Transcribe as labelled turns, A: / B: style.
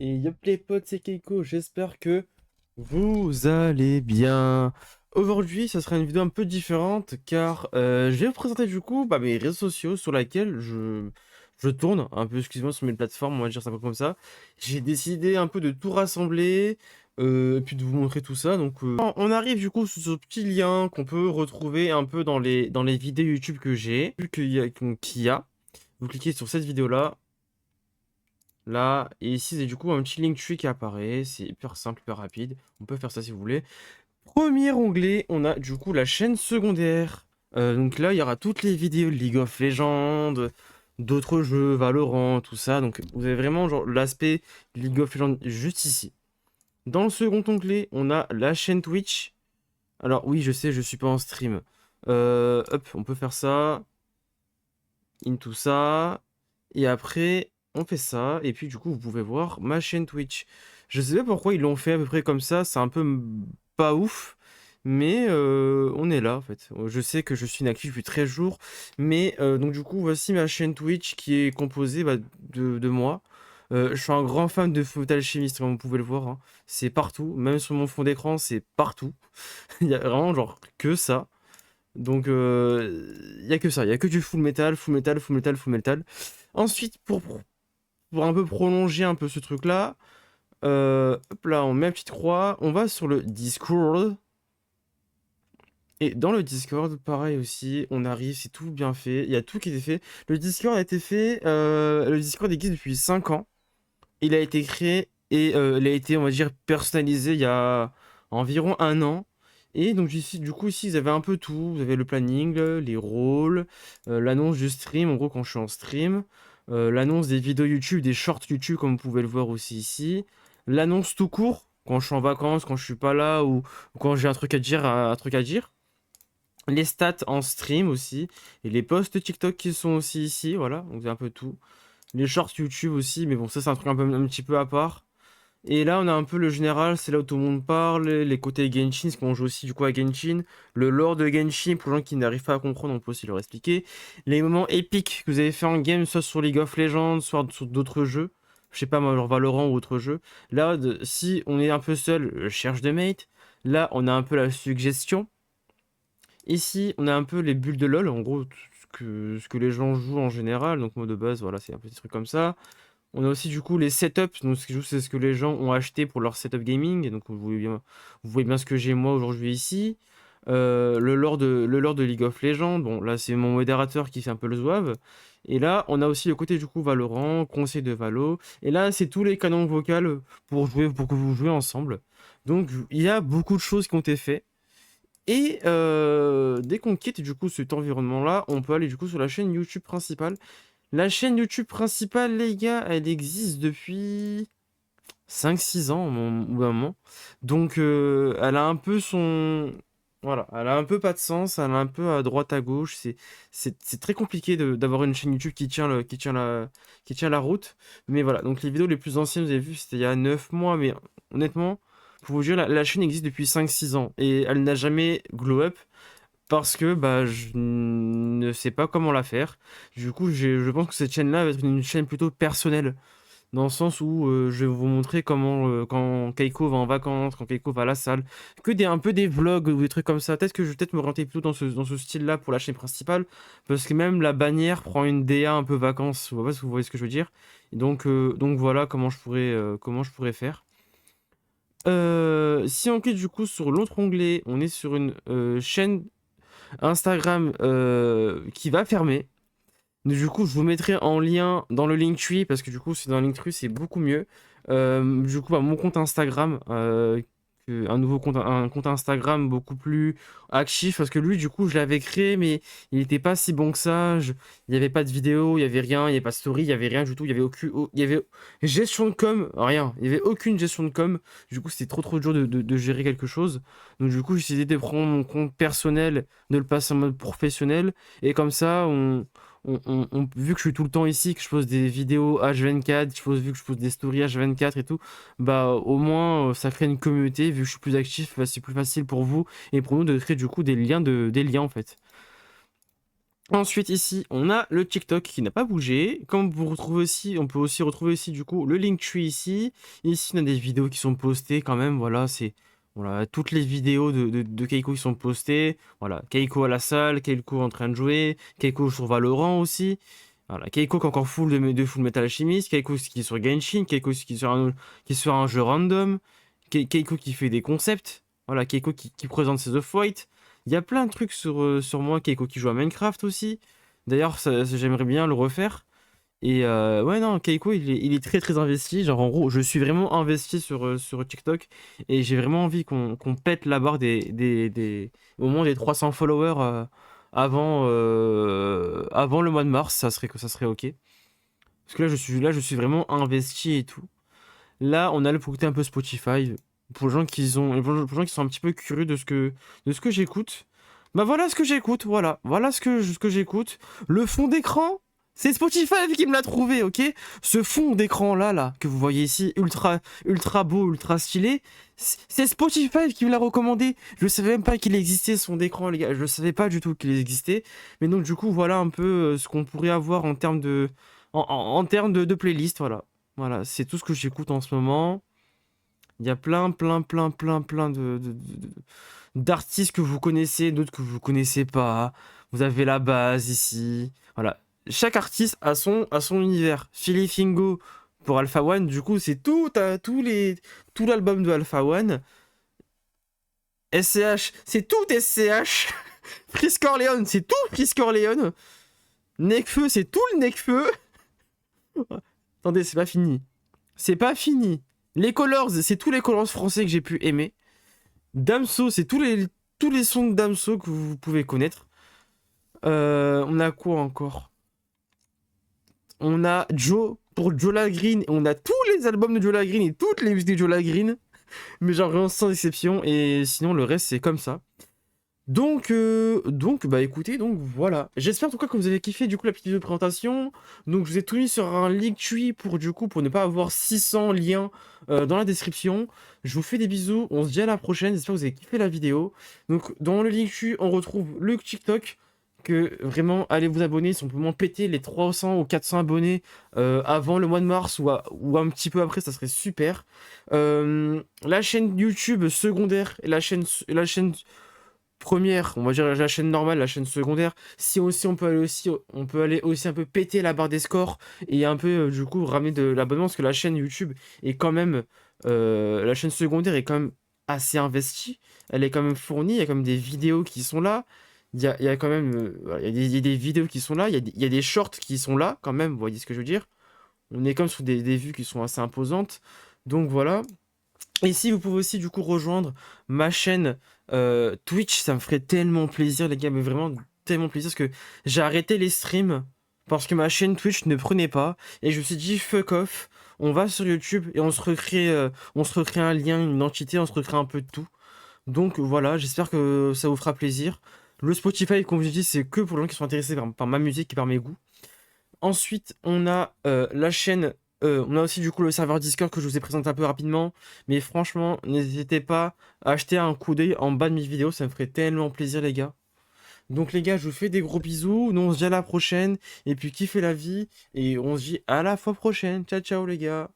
A: Et yop les potes, c'est Keiko, j'espère que vous allez bien. Aujourd'hui, ça sera une vidéo un peu différente car je vais vous présenter du coup mes réseaux sociaux sur lesquels je tourne un peu, excusez-moi, sur mes plateformes, on va dire ça un peu comme ça. J'ai décidé un peu de tout rassembler et puis de vous montrer tout ça. Donc on arrive du coup sur ce petit lien qu'on peut retrouver un peu dans les vidéos YouTube que j'ai. Vu qu'il y a, vous cliquez sur cette vidéo-là. Là, et ici, c'est du coup un petit Linktree qui apparaît. C'est hyper simple, hyper rapide. On peut faire ça si vous voulez. Premier onglet, on a du coup la chaîne secondaire. Donc là, il y aura toutes les vidéos de League of Legends, d'autres jeux, Valorant, tout ça. Donc vous avez vraiment genre l'aspect League of Legends juste ici. Dans le second onglet, on a la chaîne Twitch. Alors oui, je sais, je suis pas en stream. Hop, on peut faire ça. Into ça. Et après, on fait ça. Et puis, du coup, vous pouvez voir ma chaîne Twitch. Je sais pas pourquoi ils l'ont fait à peu près comme ça. C'est un peu pas ouf. Mais on est là, en fait. Je sais que je suis inactif depuis 13 jours. Mais donc, du coup, voici ma chaîne Twitch qui est composée de moi. Je suis un grand fan de Fullmetal Alchemist, comme vous pouvez le voir, hein. C'est partout. Même sur mon fond d'écran, c'est partout. Il y a vraiment, genre, que ça. Donc, il y a que ça, il y a que du full metal, full metal, full metal, full metal. Ensuite, pour un peu prolonger un peu ce truc-là, hop là, on met la petite croix, on va sur le Discord. Et dans le Discord, pareil aussi, on arrive, c'est tout bien fait, il y a tout qui est fait. Le Discord a été fait, le Discord existe depuis 5 ans. Il a été créé et il a été, on va dire, personnalisé il y a environ un an. Et donc ici, du coup, ici, vous avez un peu tout. Vous avez le planning, les rôles, l'annonce du stream, en gros, quand je suis en stream, l'annonce des vidéos YouTube, des shorts YouTube, comme vous pouvez le voir aussi ici, l'annonce tout court, quand je suis en vacances, quand je suis pas là, ou quand j'ai un truc à dire, un truc à dire. Les stats en stream aussi, et les posts TikTok qui sont aussi ici, voilà, donc c'est un peu tout. Les shorts YouTube aussi, mais bon, ça c'est un truc un petit peu à part. Et là, on a un peu le général, c'est là où tout le monde parle, les côtés Genshin, parce qu'on joue aussi du coup à Genshin, le lore de Genshin, pour les gens qui n'arrivent pas à comprendre, on peut aussi leur expliquer. Les moments épiques que vous avez fait en game, soit sur League of Legends, soit sur d'autres jeux, je sais pas moi, genre Valorant ou autre jeu. Là, si on est un peu seul, je cherche des mates. Là, on a un peu la suggestion. Ici, on a un peu les bulles de LoL, en gros, tout ce que les gens jouent en général, donc mot de base, voilà, c'est un petit truc comme ça. On a aussi du coup les setups, donc ce qui joue c'est ce que les gens ont acheté pour leur setup gaming, et donc vous voyez bien ce que j'ai moi aujourd'hui ici. Le lore de League of Legends, bon là c'est mon modérateur qui fait un peu le zouave. Et là on a aussi le côté du coup Valorant, conseil de Valo, et là c'est tous les canons vocaux pour jouer, pour que vous jouez ensemble. Donc il y a beaucoup de choses qui ont été faites. Et dès qu'on quitte du coup cet environnement-là, on peut aller du coup sur la chaîne YouTube principale. La chaîne YouTube principale, les gars, elle existe depuis 5-6 ans ou un moment. Donc elle a un peu son... Voilà, elle a un peu pas de sens, elle a un peu à droite à gauche. C'est très compliqué d'avoir une chaîne YouTube qui tient la route. Mais voilà, donc les vidéos les plus anciennes, vous avez vu, c'était il y a 9 mois. Mais honnêtement, pour vous dire, la chaîne existe depuis 5-6 ans. Et elle n'a jamais glow up parce que je ne sais pas comment la faire. Du coup, je pense que cette chaîne-là va être une chaîne plutôt personnelle, dans le sens où je vais vous montrer comment, quand Keiko va en vacances, quand Keiko va à la salle, un peu des vlogs ou des trucs comme ça. Peut-être que je vais peut-être me orienter plutôt dans ce style-là pour la chaîne principale, parce que même la bannière prend une DA un peu vacances. Je sais pas si vous voyez ce que je veux dire. Et donc voilà comment je pourrais faire. Si on clique du coup sur l'autre onglet, on est sur une chaîne Instagram qui va fermer. Du coup, je vous mettrai en lien dans le Linktree parce que du coup, c'est dans le Linktree, c'est beaucoup mieux. Du coup, mon compte Instagram, un nouveau compte, un compte Instagram beaucoup plus actif parce que lui, du coup, je l'avais créé, mais il n'était pas si bon que ça. Il n'y avait pas de vidéo, il n'y avait rien, il n'y avait pas de story, il n'y avait rien du tout. Il y avait gestion de com, rien. Il n'y avait aucune gestion de com. Du coup, c'était trop dur de gérer quelque chose. Donc, du coup, j'ai décidé de prendre mon compte personnel, de le passer en mode professionnel. Et comme ça, vu que je suis tout le temps ici, que je pose des vidéos H24, vu que je pose des stories H24 et tout, au moins ça crée une communauté. Vu que je suis plus actif, c'est plus facile pour vous et pour nous de créer du coup des liens en fait. Ensuite, ici, on a le TikTok qui n'a pas bougé. Comme vous retrouvez aussi, on peut aussi retrouver ici, du coup, le Linktree ici. Ici, on a des vidéos qui sont postées quand même. Voilà, c'est voilà, toutes les vidéos de Keiko qui sont postées. Voilà, Keiko à la salle, Keiko en train de jouer, Keiko sur Valorant aussi. Voilà, Keiko qui est encore full de Full Metal Alchemist, Keiko qui est sur Genshin, Keiko qui est sur un jeu random, Keiko qui fait des concepts. Voilà, Keiko qui présente ses off-white. Il y a plein de trucs sur moi, Keiko qui joue à Minecraft aussi. D'ailleurs, j'aimerais bien le refaire. Et ouais, non, Keiko, il est très très investi. Genre, en gros, je suis vraiment investi sur TikTok. Et j'ai vraiment envie qu'on pète la barre au moins des 300 followers avant le mois de mars. Ça serait OK. Parce que là, je suis vraiment investi et tout. Là, on a le côté un peu Spotify. Pour les gens qui sont un petit peu curieux de ce que j'écoute. Bah voilà ce que j'écoute, voilà. Voilà ce que j'écoute. Le fond d'écran, c'est Spotify qui me l'a trouvé, ok? Ce fond d'écran là, que vous voyez ici, ultra, ultra beau, ultra stylé, c'est Spotify qui me l'a recommandé. Je savais même pas qu'il existait ce fond d'écran, les gars. Je savais pas du tout qu'il existait. Mais donc du coup, voilà un peu ce qu'on pourrait avoir en termes en termes de playlist, voilà. Voilà, c'est tout ce que j'écoute en ce moment. Il y a plein, plein, plein, plein, plein d'artistes que vous connaissez, d'autres que vous connaissez pas. Vous avez la base ici. Voilà. Chaque artiste a son univers. Philly Fingo pour Alpha One, du coup, c'est tout l'album de Alpha One. SCH, c'est tout SCH. Frisk Orleans, c'est tout Frisk Orleans. Nekfeu, c'est tout le Nekfeu. Attendez, c'est pas fini. C'est pas fini. Les Colors, c'est tous les Colors français que j'ai pu aimer. Damso, c'est tous les sons de Damso que vous pouvez connaître. On a quoi encore? On a Joe pour Jola Green. On a tous les albums de Jola Green et toutes les musiques de Jola Green. Mais genre vraiment sans exception. Et sinon, le reste, c'est comme ça. Donc, bah écoutez, donc voilà. J'espère en tout cas que vous avez kiffé du coup la petite vidéo de présentation. Donc je vous ai tout mis sur un Linktree pour ne pas avoir 600 liens dans la description. Je vous fais des bisous, on se dit à la prochaine, j'espère que vous avez kiffé la vidéo. Donc dans le Linktree, on retrouve le TikTok, que vraiment allez vous abonner, simplement péter les 300 ou 400 abonnés avant le mois de mars ou un petit peu après, ça serait super. La chaîne YouTube secondaire et la chaîne première, on va dire la chaîne normale, la chaîne secondaire. Si aussi on peut aller aussi un peu péter la barre des scores et un peu du coup ramener de l'abonnement parce que la chaîne YouTube est quand même la chaîne secondaire est quand même assez investie. Elle est quand même fournie. Il y a quand même des vidéos qui sont là. Il y a quand même voilà, il y a des vidéos qui sont là. Il y a des shorts qui sont là quand même. Vous voyez ce que je veux dire? On est comme sur des vues qui sont assez imposantes. Donc voilà. Et si vous pouvez aussi du coup rejoindre ma chaîne Twitch, ça me ferait tellement plaisir les gars, mais vraiment tellement plaisir parce que j'ai arrêté les streams parce que ma chaîne Twitch ne prenait pas et je me suis dit fuck off, on va sur YouTube et on se recrée un lien, une identité, on se recrée un peu de tout. Donc voilà, j'espère que ça vous fera plaisir. Le Spotify, comme je dis, c'est que pour les gens qui sont intéressés par ma musique et par mes goûts. Ensuite, on a la chaîne. On a aussi du coup le serveur Discord que je vous ai présenté un peu rapidement. Mais franchement, n'hésitez pas à acheter un coup d'œil en bas de mes vidéos. Ça me ferait tellement plaisir, les gars. Donc, les gars, je vous fais des gros bisous. Nous, on se dit à la prochaine. Et puis, kiffez la vie. Et on se dit à la fois prochaine. Ciao, ciao, les gars.